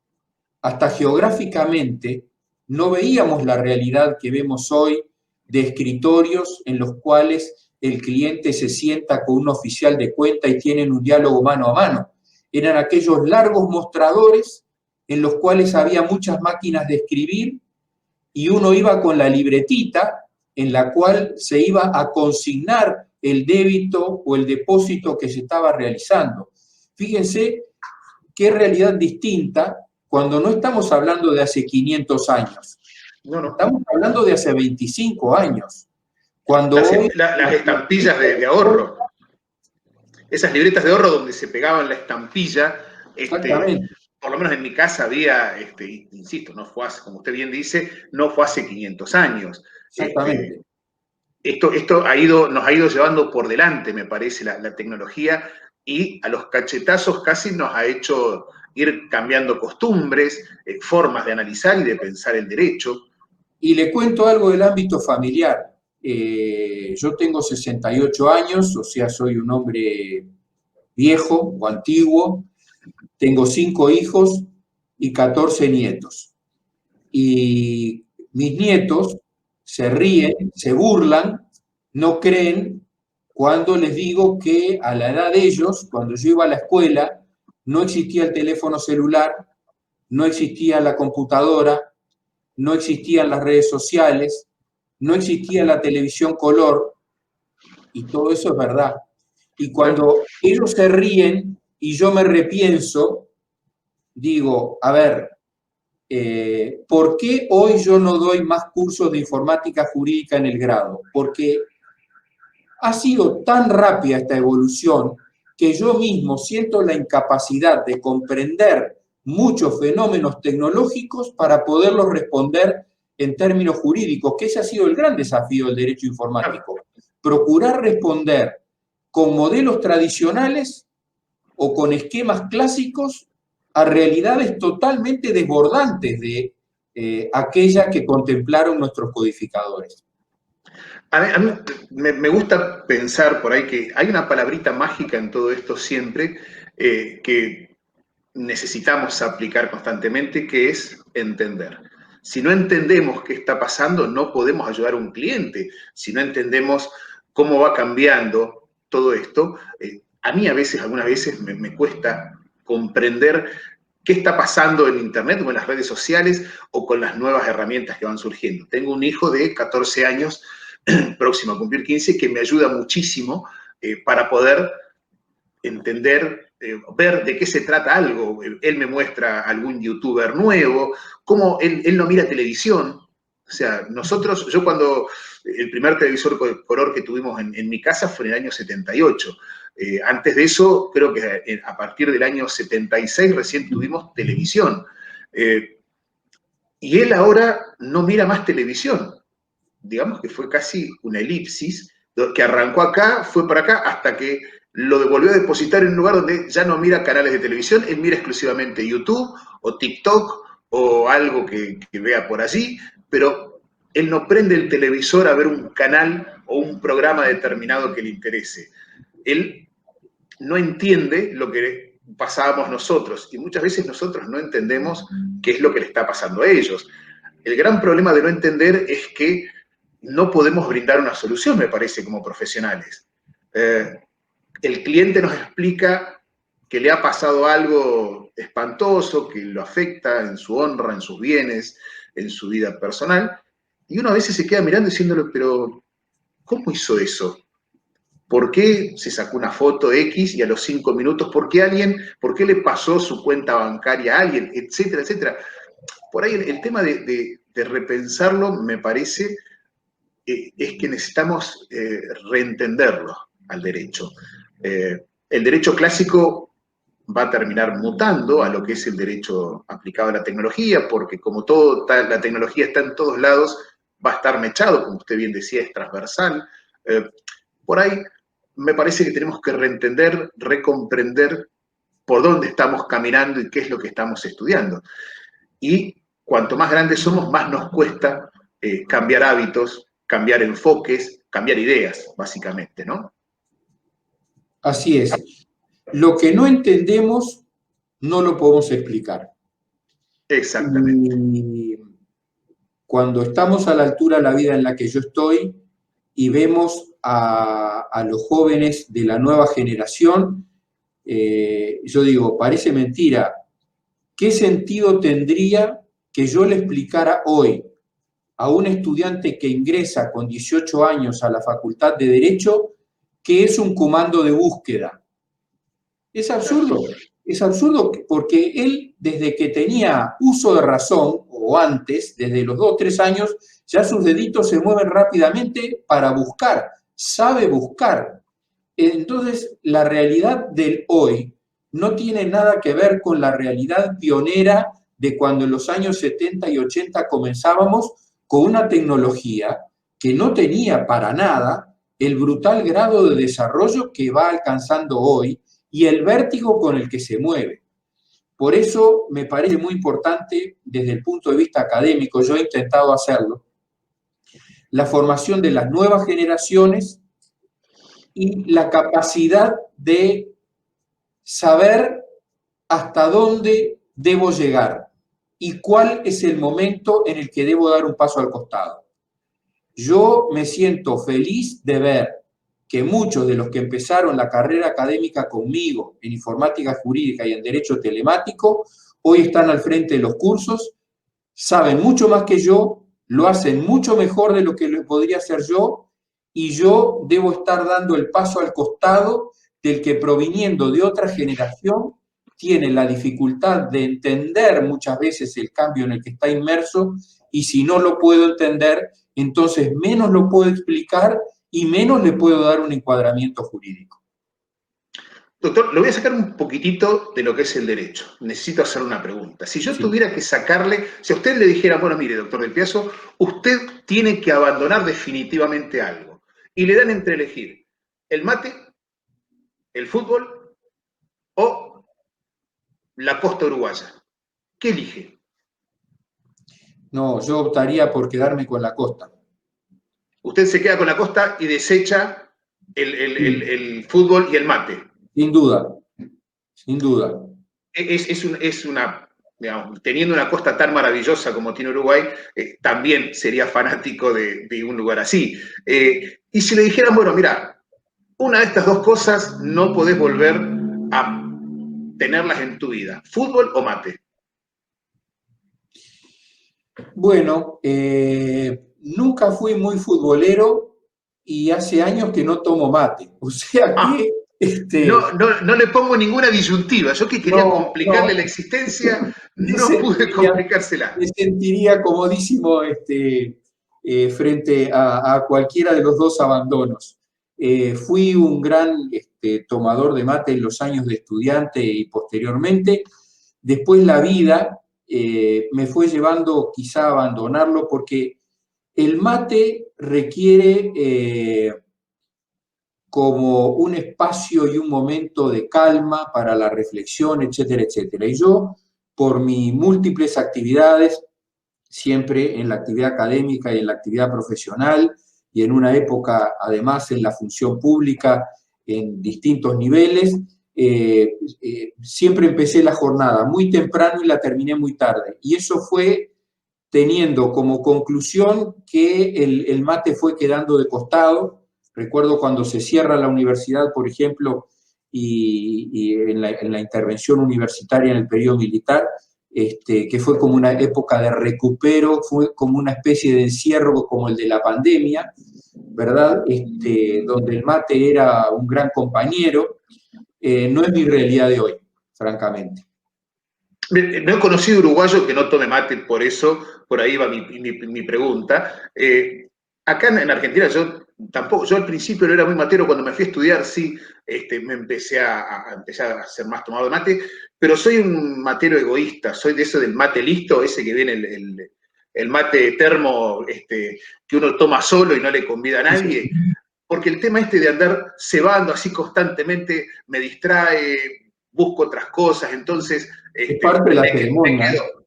hasta geográficamente, no veíamos la realidad que vemos hoy de escritorios en los cuales el cliente se sienta con un oficial de cuenta y tienen un diálogo mano a mano. Eran aquellos largos mostradores en los cuales había muchas máquinas de escribir y uno iba con la libretita en la cual se iba a consignar el débito o el depósito que se estaba realizando. Fíjense qué realidad distinta cuando no estamos hablando de hace 500 años. No. Estamos hablando de hace 25 años. Cuando las estampillas de ahorro. Esas libretas de ahorro donde se pegaban la estampilla. Por lo menos en mi casa había, insisto, no fue hace, como usted bien dice, no fue hace 500 años. Exactamente. Esto nos ha ido llevando por delante, me parece, la tecnología, y a los cachetazos casi nos ha hecho ir cambiando costumbres, formas de analizar y de pensar el derecho. Y le cuento algo del ámbito familiar. Yo tengo 68 años, o sea, soy un hombre viejo o antiguo. Tengo 5 hijos y 14 nietos. Y mis nietos se ríen, se burlan, no creen cuando les digo que a la edad de ellos, cuando yo iba a la escuela, no existía el teléfono celular, no existía la computadora, no existían las redes sociales, no existía la televisión color, y todo eso es verdad. Y cuando ellos se ríen y yo me repienso, digo, a ver, ¿por qué hoy yo no doy más cursos de informática jurídica en el grado? Porque ha sido tan rápida esta evolución que yo mismo siento la incapacidad de comprender muchos fenómenos tecnológicos para poderlos responder en términos jurídicos, que ese ha sido el gran desafío del derecho informático. Procurar responder con modelos tradicionales o con esquemas clásicos a realidades totalmente desbordantes de aquellas que contemplaron nuestros codificadores. A mí me gusta pensar por ahí que hay una palabrita mágica en todo esto siempre que necesitamos aplicar constantemente, que es entender. Si no entendemos qué está pasando, no podemos ayudar a un cliente. Si no entendemos cómo va cambiando todo esto, a mí algunas veces me cuesta comprender qué está pasando en Internet o en las redes sociales o con las nuevas herramientas que van surgiendo. Tengo un hijo de 14 años, próximo a cumplir 15, que me ayuda muchísimo para poder entender, ver de qué se trata algo. Él me muestra algún youtuber nuevo, cómo él no mira televisión. O sea, yo cuando el primer televisor color que tuvimos en mi casa fue en el año 78. Antes de eso, creo que a partir del año 76 recién tuvimos televisión. Y él ahora no mira más televisión. Digamos que fue casi una elipsis, que arrancó acá, fue para acá, hasta que lo volvió a depositar en un lugar donde ya no mira canales de televisión, él mira exclusivamente YouTube o TikTok o algo que vea por allí, pero él no prende el televisor a ver un canal o un programa determinado que le interese. Él no entiende lo que pasábamos nosotros y muchas veces nosotros no entendemos qué es lo que le está pasando a ellos. El gran problema de no entender es que no podemos brindar una solución, me parece, como profesionales. El cliente nos explica que le ha pasado algo espantoso, que lo afecta en su honra, en sus bienes, en su vida personal, y uno a veces se queda mirando diciéndole, pero ¿cómo hizo eso? ¿Por qué se sacó una foto X y a los 5 minutos, por qué le pasó su cuenta bancaria a alguien, etcétera, etcétera? Por ahí el tema de repensarlo, me parece, es que necesitamos reentenderlo al derecho. El derecho clásico va a terminar mutando a lo que es el derecho aplicado a la tecnología, porque como todo, la tecnología está en todos lados, va a estar mechado, como usted bien decía, es transversal. Por ahí me parece que tenemos que reentender, recomprender por dónde estamos caminando y qué es lo que estamos estudiando. Y cuanto más grandes somos, más nos cuesta cambiar hábitos, cambiar enfoques, cambiar ideas, básicamente, ¿no? Así es. Lo que no entendemos no lo podemos explicar. Exactamente. Y cuando estamos a la altura de la vida en la que yo estoy y vemos a los jóvenes de la nueva generación, yo digo, parece mentira. ¿Qué sentido tendría que yo le explicara hoy a un estudiante que ingresa con 18 años a la Facultad de Derecho qué es un comando de búsqueda? Es absurdo porque él, desde que tenía uso de razón, o antes, desde los 2 o 3 años, ya sus deditos se mueven rápidamente para buscar, sabe buscar. Entonces, la realidad del hoy no tiene nada que ver con la realidad pionera de cuando en los años 70 y 80 comenzábamos con una tecnología que no tenía para nada el brutal grado de desarrollo que va alcanzando hoy y el vértigo con el que se mueve. Por eso me parece muy importante, desde el punto de vista académico, yo he intentado hacerlo, la formación de las nuevas generaciones y la capacidad de saber hasta dónde debo llegar y cuál es el momento en el que debo dar un paso al costado. Yo me siento feliz de ver que muchos de los que empezaron la carrera académica conmigo en informática jurídica y en derecho telemático, hoy están al frente de los cursos, saben mucho más que yo, lo hacen mucho mejor de lo que lo podría hacer yo, y yo debo estar dando el paso al costado del que, proviniendo de otra generación, tiene la dificultad de entender muchas veces el cambio en el que está inmerso, y si no lo puedo entender, entonces menos lo puedo explicar y menos le puedo dar un encuadramiento jurídico. Doctor, le voy a sacar un poquitito de lo que es el derecho. Necesito hacer una pregunta. Si yo tuviera que sacarle, si a usted le dijera, bueno, mire, doctor Del Piazo, usted tiene que abandonar definitivamente algo, y le dan entre elegir el mate, el fútbol o la costa uruguaya, ¿qué elige? No, yo optaría por quedarme con la costa. Usted se queda con la costa y desecha el fútbol y el mate. Sin duda, sin duda. Es una, digamos, teniendo una costa tan maravillosa como tiene Uruguay, también sería fanático de un lugar así. Y si le dijeran, bueno, mira, una de estas dos cosas no podés volver a tenerlas en tu vida, fútbol o mate. Bueno, nunca fui muy futbolero y hace años que no tomo mate. O sea que... No le pongo ninguna disyuntiva. Yo que quería complicarle la existencia, no pude complicársela. Me sentiría comodísimo frente a cualquiera de los dos abandonos. Fui un gran tomador de mate en los años de estudiante y posteriormente. Después la vida me fue llevando quizá a abandonarlo porque el mate requiere como un espacio y un momento de calma para la reflexión, etcétera, etcétera. Y yo, por mis múltiples actividades, siempre en la actividad académica y en la actividad profesional, y en una época, además, en la función pública, en distintos niveles, siempre empecé la jornada muy temprano y la terminé muy tarde. Y eso fue teniendo como conclusión que el mate fue quedando de costado. Recuerdo cuando se cierra la universidad, por ejemplo, y en la intervención universitaria en el periodo militar, que fue como una época de recupero, fue como una especie de encierro como el de la pandemia, ¿verdad? Donde el mate era un gran compañero. No es mi realidad de hoy, francamente. No he conocido uruguayo que no tome mate, por eso, por ahí va mi pregunta. Acá en Argentina yo tampoco, yo al principio no era muy matero, cuando me fui a estudiar sí, me empecé a ser más tomado de mate, pero soy un matero egoísta, soy de eso del mate listo, ese que viene el mate termo que uno toma solo y no le convida a nadie, porque el tema de andar cebando así constantemente me distrae, busco otras cosas, entonces Es parte de la me ceremonia, quedo.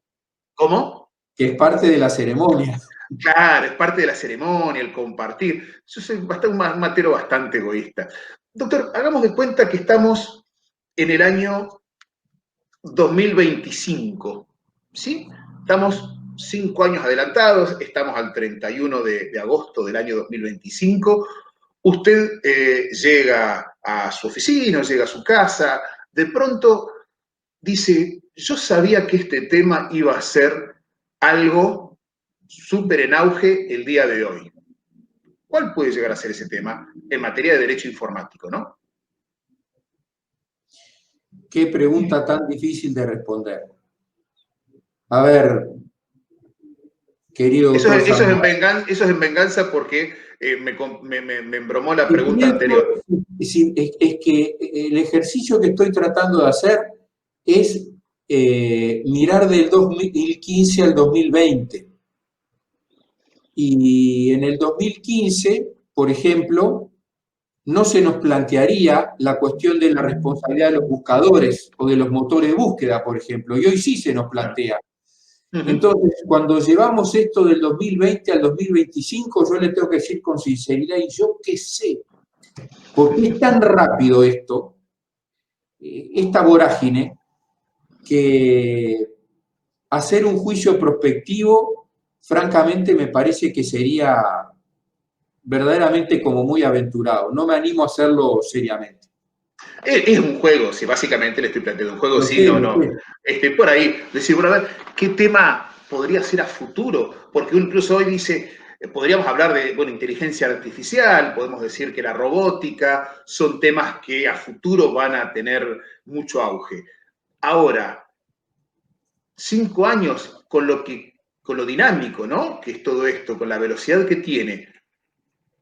¿Cómo? que es parte de la ceremonia. Claro, es parte de la ceremonia, el compartir. Yo soy un matero bastante egoísta. Doctor, hagamos de cuenta que estamos en el año 2025, ¿sí? Estamos 5 años adelantados, estamos al 31 de agosto del año 2025. Usted llega a su oficina, llega a su casa, de pronto dice, yo sabía que este tema iba a ser algo súper en auge el día de hoy. ¿Cuál puede llegar a ser ese tema en materia de derecho informático, no? Qué pregunta tan difícil de responder. A ver, querido doctor Samuel. Eso es en venganza porque me embromó la pregunta anterior. Es que el ejercicio que estoy tratando de hacer es mirar del 2015 al 2020. Y en el 2015, por ejemplo, no se nos plantearía la cuestión de la responsabilidad de los buscadores o de los motores de búsqueda, por ejemplo, y hoy sí se nos plantea. Entonces, cuando llevamos esto del 2020 al 2025, yo le tengo que decir con sinceridad, y yo qué sé, porque es tan rápido esto, esta vorágine, que hacer un juicio prospectivo, francamente, me parece que sería verdaderamente como muy aventurado. No me animo a hacerlo seriamente. Es un juego, si básicamente le estoy planteando un juego, Lo sí, sé, no, lo no. sé. Por ahí, decir, bueno, a ver, ¿qué tema podría ser a futuro? Porque uno incluso hoy dice, podríamos hablar de, bueno, inteligencia artificial, podemos decir que la robótica, son temas que a futuro van a tener mucho auge. Ahora, 5 años con lo dinámico, ¿no? Que es todo esto, con la velocidad que tiene.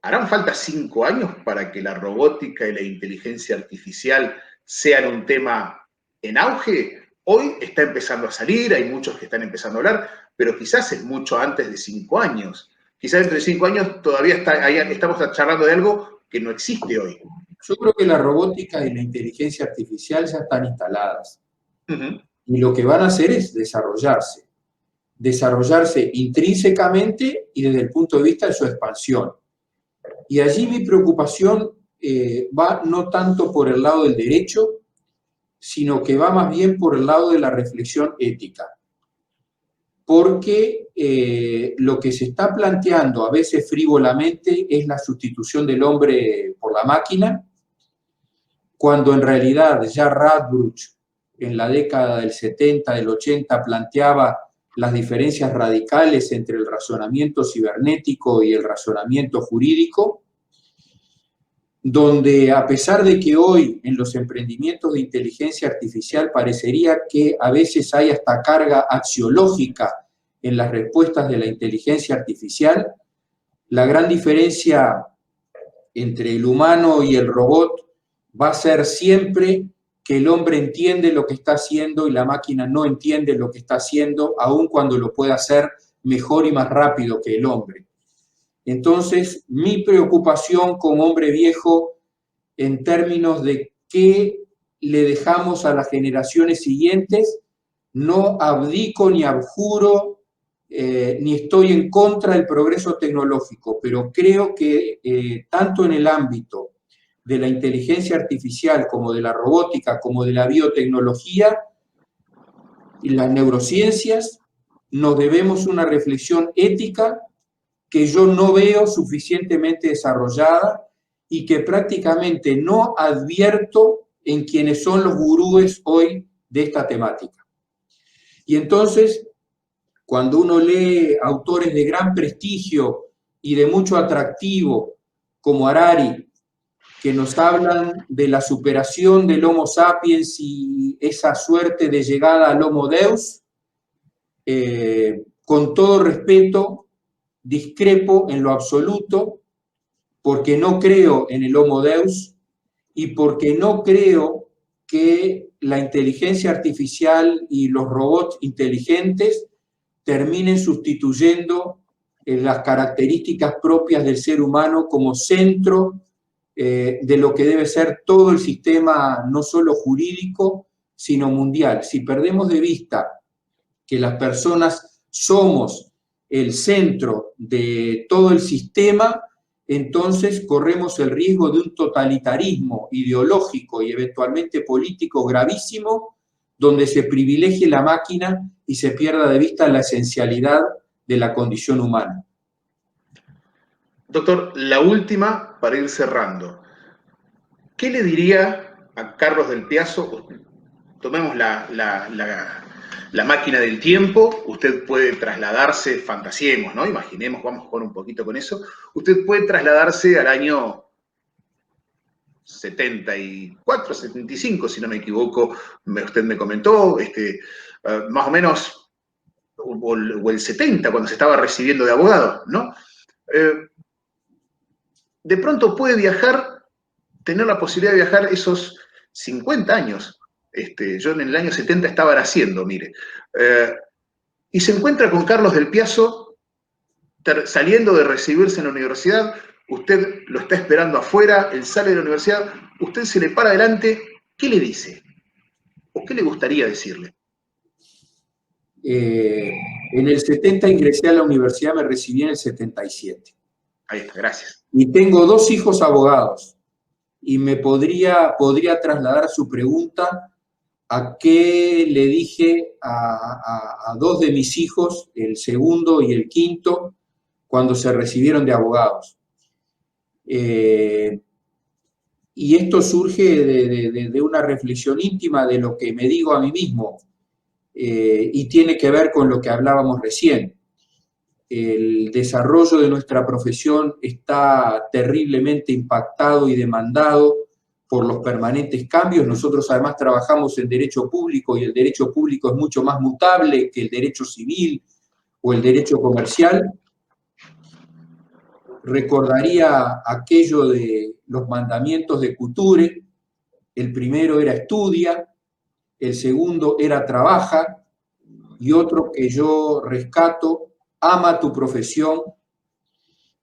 ¿Harán falta 5 años para que la robótica y la inteligencia artificial sean un tema en auge? Hoy está empezando a salir, hay muchos que están empezando a hablar, pero quizás es mucho antes de 5 años. Quizás dentro de 5 años todavía estamos charlando de algo que no existe hoy. Yo creo que la robótica y la inteligencia artificial ya están instaladas. Y lo que van a hacer es desarrollarse intrínsecamente y desde el punto de vista de su expansión. Y allí mi preocupación va no tanto por el lado del derecho, sino que va más bien por el lado de la reflexión ética. Porque lo que se está planteando a veces frívolamente es la sustitución del hombre por la máquina, cuando en realidad ya Radbruch en la década del 70, del 80 planteaba las diferencias radicales entre el razonamiento cibernético y el razonamiento jurídico, donde a pesar de que hoy en los emprendimientos de inteligencia artificial parecería que a veces hay hasta carga axiológica en las respuestas de la inteligencia artificial, la gran diferencia entre el humano y el robot va a ser siempre que el hombre entiende lo que está haciendo y la máquina no entiende lo que está haciendo, aun cuando lo puede hacer mejor y más rápido que el hombre. Entonces, mi preocupación como hombre viejo en términos de qué le dejamos a las generaciones siguientes, no abdico ni abjuro, ni estoy en contra del progreso tecnológico, pero creo que tanto en el ámbito de la inteligencia artificial como de la robótica, como de la biotecnología y las neurociencias, nos debemos una reflexión ética que yo no veo suficientemente desarrollada y que prácticamente no advierto en quienes son los gurúes hoy de esta temática. Y entonces, cuando uno lee autores de gran prestigio y de mucho atractivo, como Harari, que nos hablan de la superación del Homo sapiens y esa suerte de llegada al Homo Deus, con todo respeto, discrepo en lo absoluto, porque no creo en el Homo Deus y porque no creo que la inteligencia artificial y los robots inteligentes terminen sustituyendo las características propias del ser humano como centro de lo que debe ser todo el sistema, no solo jurídico, sino mundial. Si perdemos de vista que las personas somos el centro de todo el sistema, entonces corremos el riesgo de un totalitarismo ideológico y eventualmente político gravísimo, donde se privilegie la máquina y se pierda de vista la esencialidad de la condición humana. Doctor, la última para ir cerrando. ¿Qué le diría a Carlos del Piazzo? Tomemos la máquina del tiempo, usted puede trasladarse, fantasiemos, ¿no? Imaginemos, vamos a jugar un poquito con eso. Usted puede trasladarse al año 74, 75, si no me equivoco, usted me comentó, más o menos, o el 70, cuando se estaba recibiendo de abogado, ¿no? De pronto puede viajar, tener la posibilidad de viajar esos 50 años. Yo en el año 70 estaba naciendo, mire. Y se encuentra con Carlos del Piazzo saliendo de recibirse en la universidad, usted lo está esperando afuera, él sale de la universidad, usted se le para adelante, ¿qué le dice? ¿O qué le gustaría decirle? En el 70 ingresé a la universidad, me recibí en el 77. Ahí está, gracias. Y tengo 2 hijos abogados. Y me podría trasladar su pregunta a qué le dije a 2 de mis hijos, el segundo y el quinto, cuando se recibieron de abogados. Y esto surge de una reflexión íntima de lo que me digo a mí mismo, y tiene que ver con lo que hablábamos recién. El desarrollo de nuestra profesión está terriblemente impactado y demandado por los permanentes cambios. Nosotros además trabajamos en derecho público y el derecho público es mucho más mutable que el derecho civil o el derecho comercial. Recordaría aquello de los mandamientos de Couture. El primero era estudia, el segundo era trabaja, y otro que yo rescato, ama tu profesión,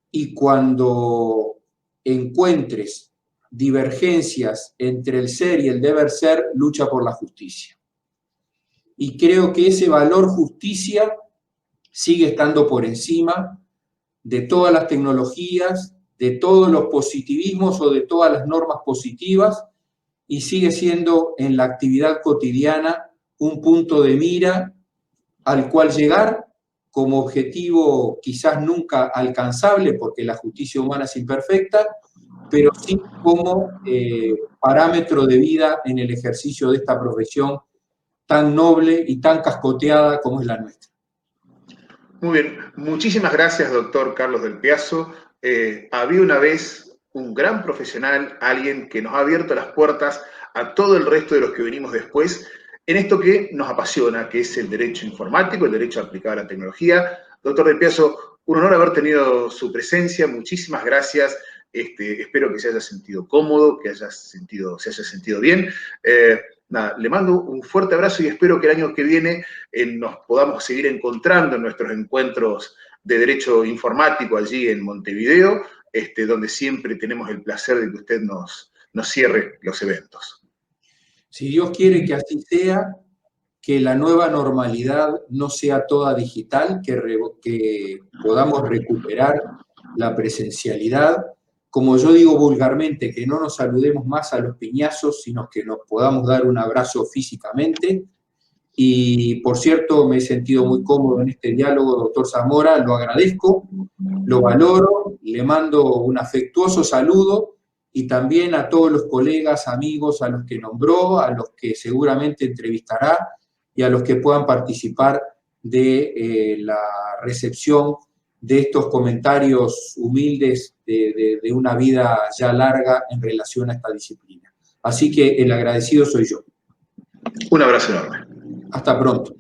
y cuando encuentres divergencias entre el ser y el deber ser, lucha por la justicia. Y creo que ese valor justicia sigue estando por encima de todas las tecnologías, de todos los positivismos o de todas las normas positivas, y sigue siendo en la actividad cotidiana un punto de mira al cual llegar como objetivo quizás nunca alcanzable, porque la justicia humana es imperfecta, pero sí como parámetro de vida en el ejercicio de esta profesión tan noble y tan cascoteada como es la nuestra. Muy bien, muchísimas gracias, doctor Carlos del Piazzo. Había una vez un gran profesional, alguien que nos ha abierto las puertas a todo el resto de los que venimos después, en esto que nos apasiona, que es el derecho informático, el derecho aplicado a la tecnología. Doctor del Piazzo, un honor haber tenido su presencia, muchísimas gracias. Espero que se haya sentido cómodo, que se haya sentido bien. Nada, le mando un fuerte abrazo y espero que el año que viene nos podamos seguir encontrando en nuestros encuentros de derecho informático allí en Montevideo, donde siempre tenemos el placer de que usted nos cierre los eventos. Si Dios quiere que así sea, que la nueva normalidad no sea toda digital, que podamos recuperar la presencialidad. Como yo digo vulgarmente, que no nos saludemos más a los piñazos, sino que nos podamos dar un abrazo físicamente. Y, por cierto, me he sentido muy cómodo en este diálogo, doctor Zamora, lo agradezco, lo valoro, le mando un afectuoso saludo, y también a todos los colegas, amigos, a los que nombró, a los que seguramente entrevistará y a los que puedan participar de la recepción de estos comentarios humildes de una vida ya larga en relación a esta disciplina. Así que el agradecido soy yo. Un abrazo enorme. Hasta pronto.